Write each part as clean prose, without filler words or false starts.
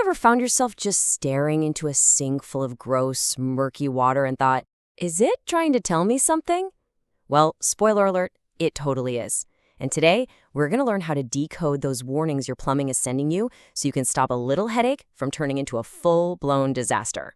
ever found yourself just staring into a sink full of gross, murky water and thought, is it trying to tell me something? Well, spoiler alert, it totally is. And today, we're going to learn how to decode those warnings your plumbing is sending you so you can stop a little headache from turning into a full-blown disaster.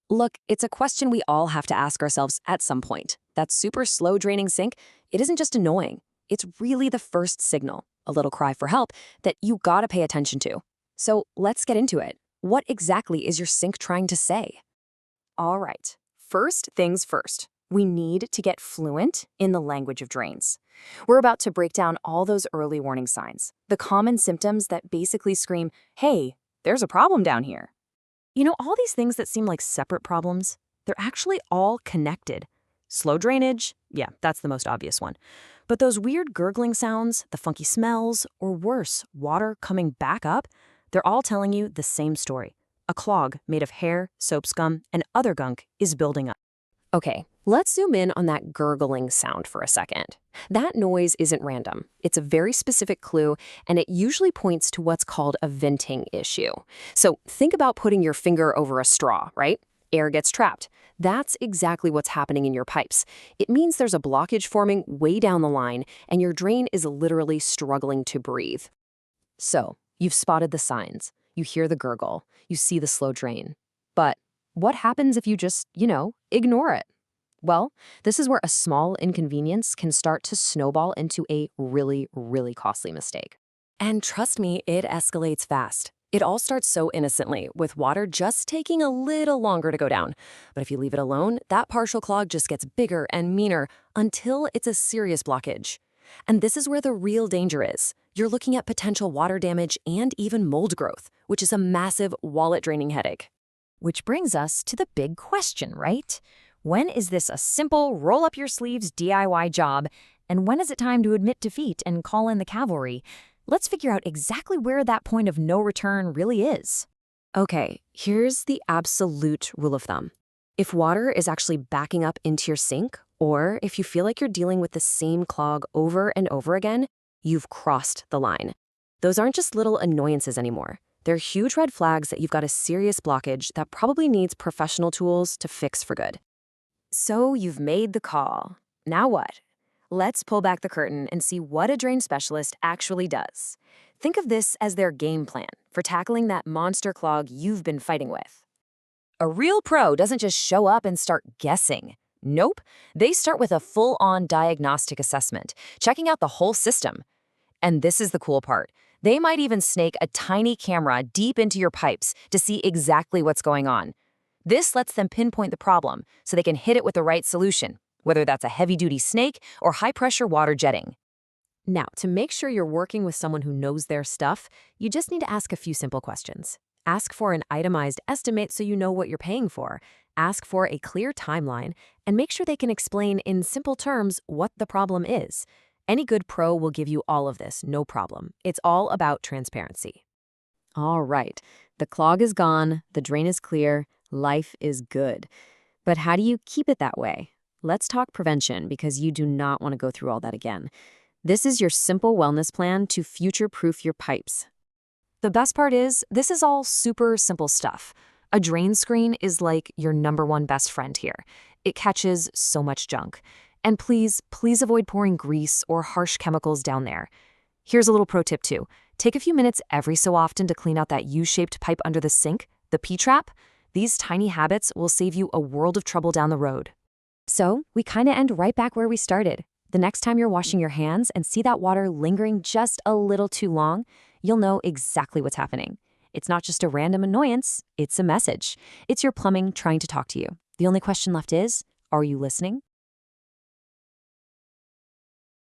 Look, it's a question we all have to ask ourselves at some point. That super slow-draining sink, it isn't just annoying. It's really the first signal, a little cry for help, that you gotta pay attention to. So let's get into it. What exactly is your sink trying to say? All right, first things first. We need to get fluent in the language of drains. We're about to break down all those early warning signs, the common symptoms that basically scream, hey, there's a problem down here. You know, all these things that seem like separate problems, they're actually all connected. Slow drainage, yeah, that's the most obvious one. But those weird gurgling sounds, the funky smells, or worse, water coming back up, they're all telling you the same story. A clog made of hair, soap scum, and other gunk is building up. Okay, let's zoom in on that gurgling sound for a second. That noise isn't random. It's a very specific clue, and it usually points to what's called a venting issue. So think about putting your finger over a straw, right? Air gets trapped. That's exactly what's happening in your pipes. It means there's a blockage forming way down the line, and your drain is literally struggling to breathe. So, you've spotted the signs. You hear the gurgle. You see the slow drain. But what happens if you just, ignore it? Well, this is where a small inconvenience can start to snowball into a really, really costly mistake. And trust me, it escalates fast. It all starts so innocently, with water just taking a little longer to go down. But if you leave it alone, that partial clog just gets bigger and meaner until it's a serious blockage. And this is where the real danger is. You're looking at potential water damage and even mold growth, which is a massive wallet-draining headache. Which brings us to the big question, right? When is this a simple roll-up-your-sleeves DIY job, and when is it time to admit defeat and call in the cavalry? Let's figure out exactly where that point of no return really is. Okay, here's the absolute rule of thumb. If water is actually backing up into your sink, or if you feel like you're dealing with the same clog over and over again, you've crossed the line. Those aren't just little annoyances anymore. They're huge red flags that you've got a serious blockage that probably needs professional tools to fix for good. So you've made the call. Now what? Let's pull back the curtain and see what a drain specialist actually does. Think of this as their game plan for tackling that monster clog you've been fighting with. A real pro doesn't just show up and start guessing. Nope, they start with a full-on diagnostic assessment, checking out the whole system. And this is the cool part. They might even snake a tiny camera deep into your pipes to see exactly what's going on. This lets them pinpoint the problem so they can hit it with the right solution, whether that's a heavy-duty snake or high-pressure water jetting. Now, to make sure you're working with someone who knows their stuff, you just need to ask a few simple questions. Ask for an itemized estimate so you know what you're paying for. Ask for a clear timeline, and make sure they can explain in simple terms what the problem is. Any good pro will give you all of this, no problem. It's all about transparency. All right, the clog is gone, the drain is clear, life is good. But how do you keep it that way? Let's talk prevention, because you do not want to go through all that again. This is your simple wellness plan to future-proof your pipes. The best part is, this is all super simple stuff. A drain screen is like your #1 best friend here. It catches so much junk. And please avoid pouring grease or harsh chemicals down there. Here's a little pro tip too. Take a few minutes every so often to clean out that U-shaped pipe under the sink, the P-trap. These tiny habits will save you a world of trouble down the road. So we kind of end right back where we started. The next time you're washing your hands and see that water lingering just a little too long, you'll know exactly what's happening. It's not just a random annoyance, it's a message. It's your plumbing trying to talk to you. The only question left is, are you listening?